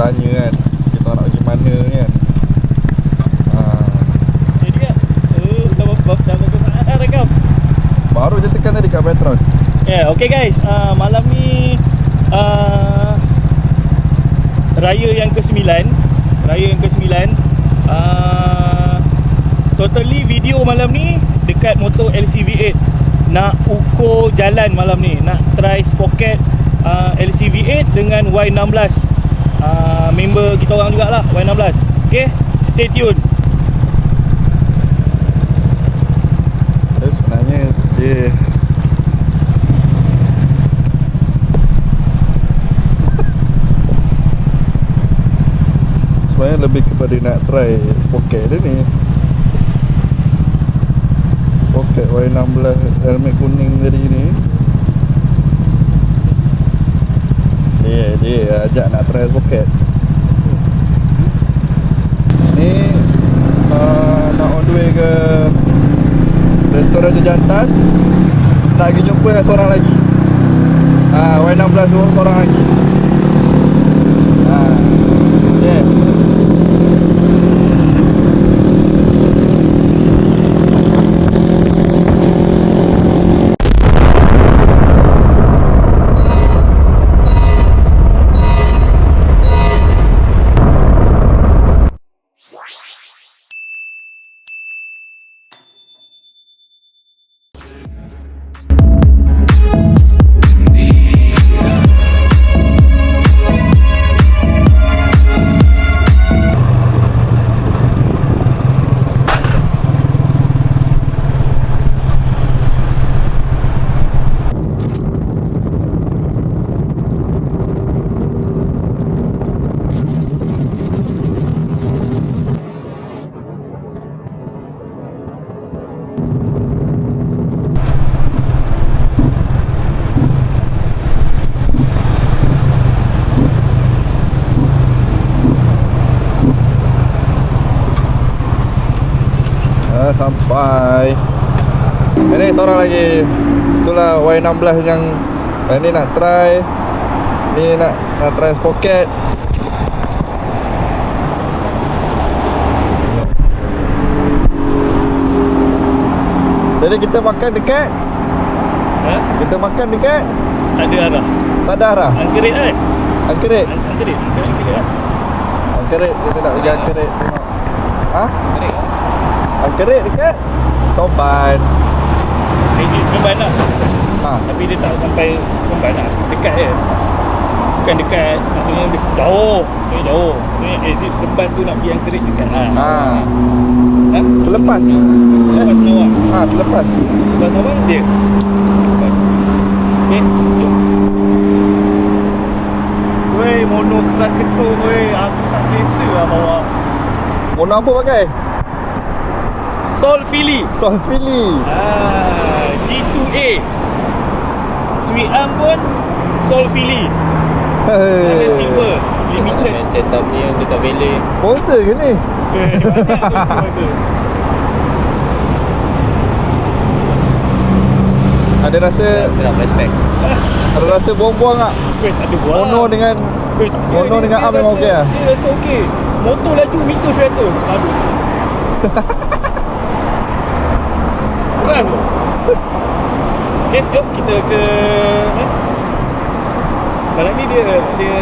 tanya kan, kita nak pergi mana ni kan. Jadi kan dah rekam. Baru je tekan tadi kat Petron. Okay guys, malam ni Raya yang ke-9. Totally video malam ni dekat motor LCV8. Nak ukur jalan malam ni, nak try spoket LCV8 dengan Y16. Member kita orang jugalah, Y16. Okay, stay tune. Sebenarnya dia lebih kepada nak try spoket dia ni. Spoket Y16 helmet kuning tadi ni. Dia ajak nak try spoket. Ni nak on the way ke restoran Jantas. Nak pergi jumpa seorang lagi. Y16 seorang lagi. Okay. Sampai. Ini seorang lagi. Itulah Y16 yang ni nak try. Ni nak try spoket. Jadi kita makan dekat Kita makan dekat Tak ada arah. Tak ada arah. Angkerit kan? Angkerit. Angkerit kan? Angkerit. Kita nak pergi Angkerit tengok. Angkerit. Angkerit dekat Somban. Exit Seremban lah. Tapi dia tak sampai Seremban lah. Dekat je. Bukan dekat, maksudnya jauh. Maksudnya exit Seremban tu nak pergi Angkerit dekat lah. Selepas Nawang. Selepas Nawang dia. Okay, jom. Weh, mono keras ketuk weh. Aku tak selesa lah bawa. Mono apa pakai? Solfili. G2A. Sweet arm pun Solfili. Ada silver limited. Setup ni yang setup belay. Sponsor ke ni? Ada rasa respect. Ada rasa buang-buang tak? Tak ada buang. Mono dengan arm memang okey lah. Dia rasa okey. Motor laju meter 100. Aduh. Keras tu. Okay, jom kita ke malam ni dia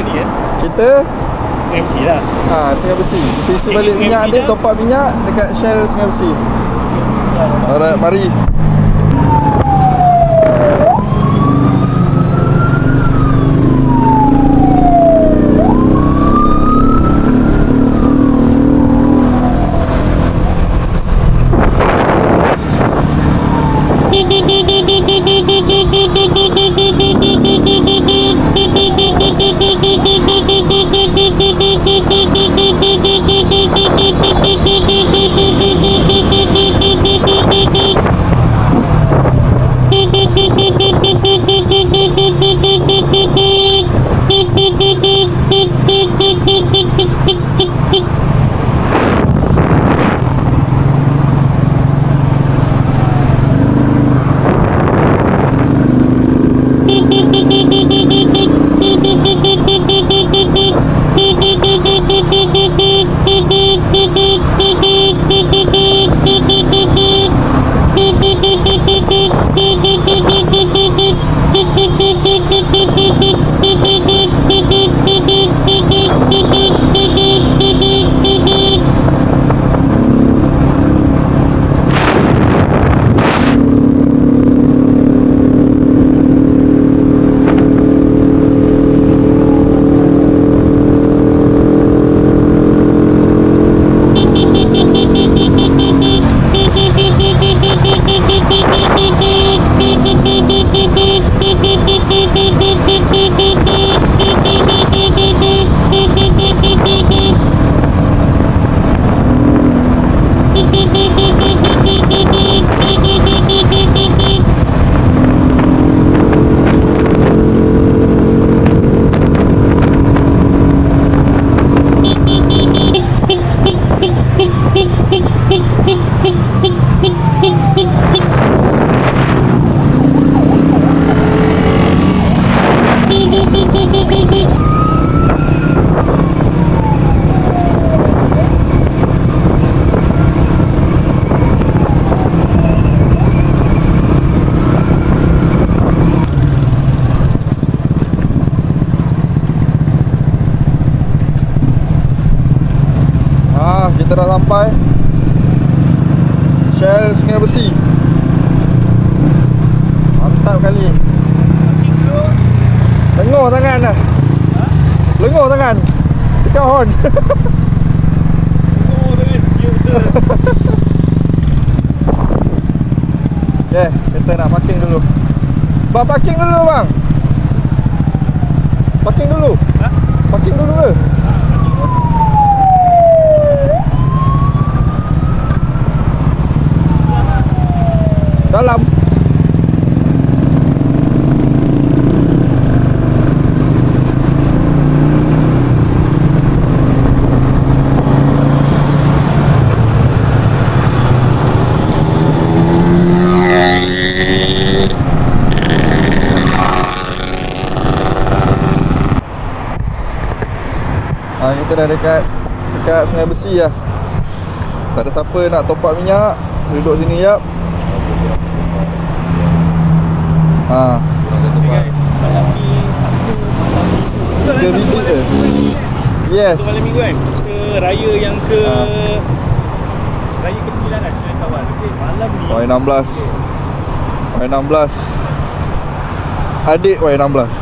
ni Kita MC lah. Sungai Besi. Kita isi balik minyak dia, top up minyak dekat Shell Sungai Besi. Alright, mari. Kita dah sampai Shell Sungai Besi. Mantap kali. Lengur tangan dah. Lengur tangan. Tekan horn. Okay, kita nak parking dulu. Bang, parking dulu bang. Parking dulu. Ha? Parking dulu ke? Dalam. Kita dah dekat Sungai Besi lah. Tak ada siapa nak top up minyak. Duduk sini jap. Guys, malam ni Sabtu malam minggu. Kita visit ke? Yes. Sabtu malam minggu kan. Kita raya yang ke raya ke-9 lah, 9 Syawal. Okey, malam ni Y16. Y16. Adik Y16.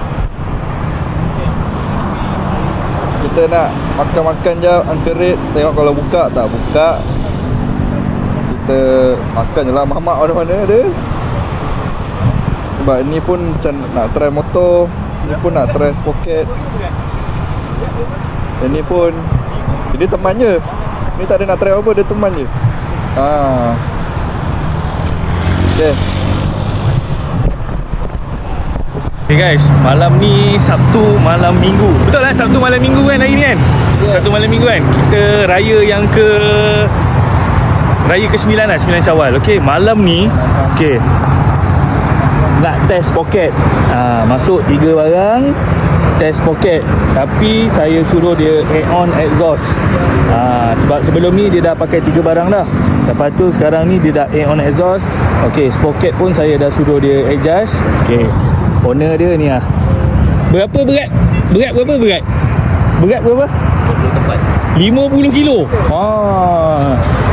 Kita nak makan-makan je, angkerit. Tengok kalau buka tak buka. Kita makan je lah. Mamak mana-mana ada. Sebab ni pun macam nak try motor. Ni pun nak try spoket. Yang ni pun dia teman je. Ni tak ada nak try apa, dia teman je. Okay. Okay guys, malam ni Sabtu malam minggu. Betul lah, Sabtu malam minggu kan hari ni kan? Yeah. Sabtu malam minggu kan? Kita raya yang ke raya ke-9 lah, 9 Syawal. Okey, malam ni okey, nak test poket. Masuk 3 barang, test poket. Tapi saya suruh dia add-on exhaust. Sebab sebelum ni dia dah pakai 3 barang dah. Lepas tu sekarang ni dia dah add-on exhaust. Okey, spoket pun saya dah suruh dia adjust. Okey, owner dia ni lah. Berapa berat? Berat berapa berat? Berat berapa? 20 tempat. 50 kilo.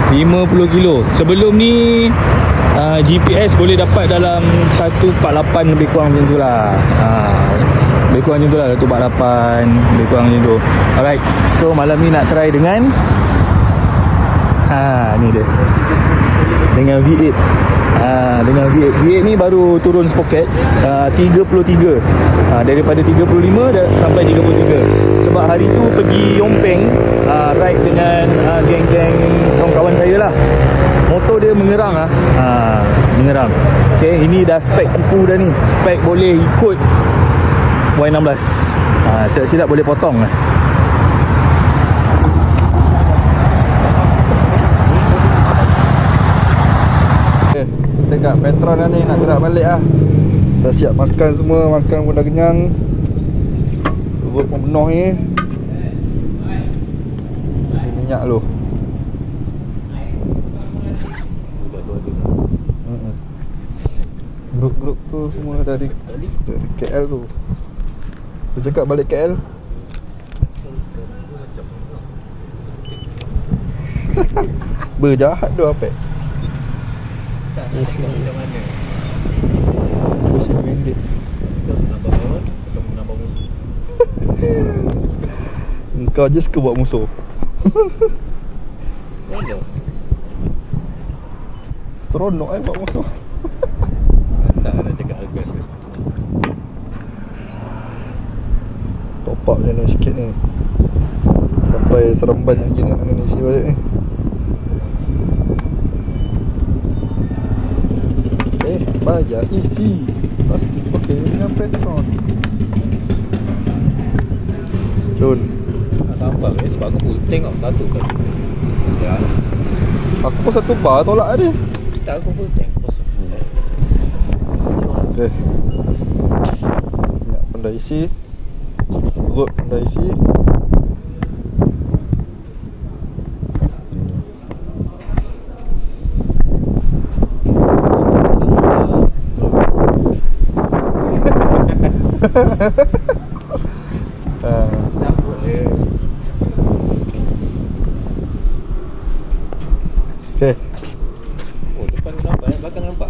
50 kilo. Sebelum ni GPS boleh dapat dalam 148 lebih kurang macam tu lah. Lebih kurang macam tu lah, 148 lebih kurang macam tu. Alright, so malam ni nak try dengan ni dia, dengan V8. Dengan V8. V8 ni baru turun spoket 33. Daripada 35 sampai 33. Sebab hari tu pergi Yompeng, ride dengan geng-geng kawan-kawan saya lah. Motor dia mengerang mengerang. Okay, ini dah spek tipu dah ni. Spek boleh ikut Y16. Silap-silap boleh potong lah. Kita kat Petron dah ni, nak gerak balik lah. Dah siap makan semua, makan pun dah kenyang. Perut pun penuh ni. Isi minyak lu. Grup-grup tu semua dari KL tu. Dia cakap balik KL. Berjahat tu apa? Macam mana? Kursi RM2. Nambah kawan atau nambah musuh? Engkau je suka buat musuh. Mana? Seronok buat musuh. Tak nak cakap Argus tu. Top up je ni sikit ni. Sampai Seremban lagi nak kena isi balik ni. Bayar isi. Pasti pakai dengan petrol. Jun, Nampak sebab aku full tank tau. Satu kan. Ya. aku pun satu bar tolak dia. Tak aku full tank. Kosong. Minyak pun dah isi. Perut pun dah isi. Tak boleh. Okay. Oh, depan nampak belakang nampak.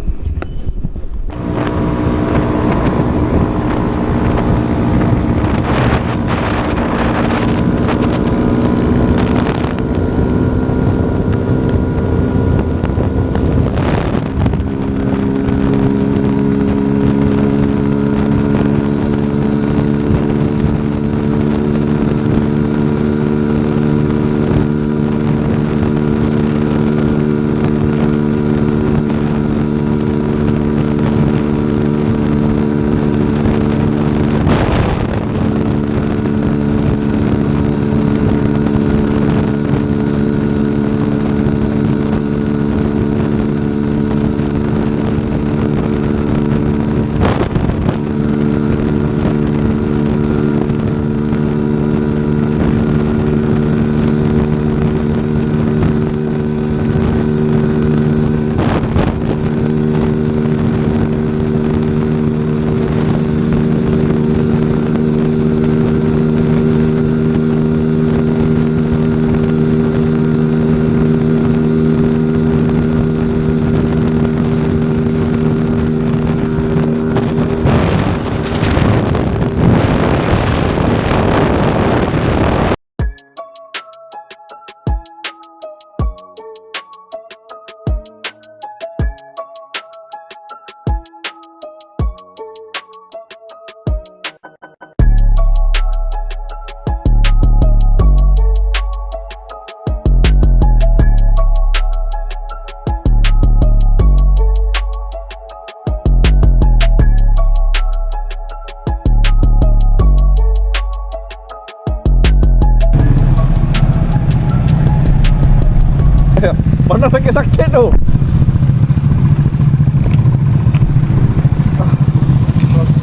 Mana sakit-sakit tu.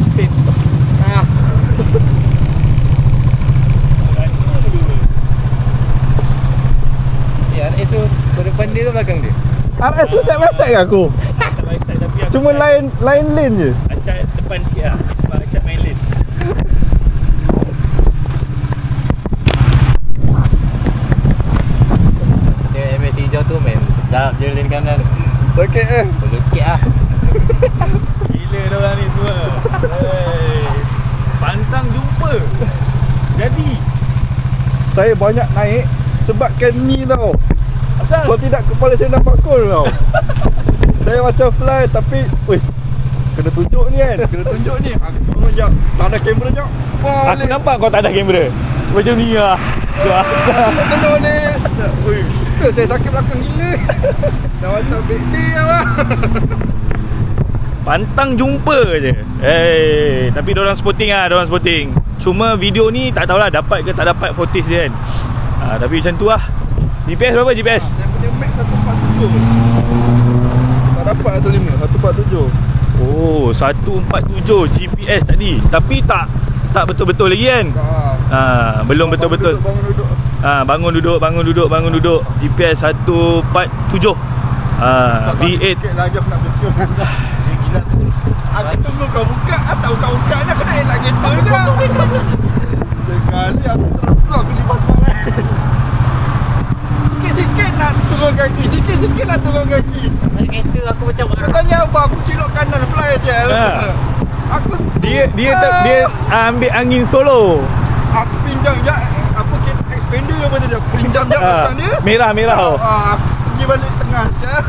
Speed. Ya, RS tu depan dia ke belakang dia? RS tu set-set ke aku? Cuma lain lane je. Acak depan sikit lah. Sebab acak main lane. Dia MS hijau tu main sedap je lane kanan. Sakit Perlu sikit lah. Gila diorang ni semua. Hey. Pantang jumpa. Jadi Saya banyak naik sebabkan ni tau. asal Kalau tidak kepala saya nampak cool tau. Saya macam fly tapi weh, kena tunjuk ni kan. Kena tunjuk ni. Aku turun jap. Tak ada kamera jap. aku nampak kau tak ada kamera. Macam ni lah. Kena boleh. Weh, ke saya sakit belakang gila. Dah macam big day lah. Pantang jumpa je. Hey, tapi diorang sporting lah, diorang sporting. Cuma video ni tak tahulah dapat ke tak dapat footage dia kan. Tapi macam tu lah. GPS berapa GPS? Saya punya max 147. Tak dapat 15, 147. Oh, 147 GPS tadi. Tapi tak betul-betul lagi kan? Belum betul-betul. Bangun duduk. Bangun duduk. GPS 147. V8. Sikit lagi aku nak bercium. Dia gila tu. Aku tunggu kau buka. Tahu kau buka ni aku nak elak kereta juga. Sekali aku terusok aku lipat balik. Sikit-sikit nak turun kaki. Sikit-sikit nak turun kaki. Naik kereta aku macam Katanya apa? Aku cilok kanan fly sial. Aku Dia ambil angin solo. Aku pinjam je. Apa expander apa tadi? Aku pinjam je belakang dia. Merah tau. Aku pergi balik tengah sial.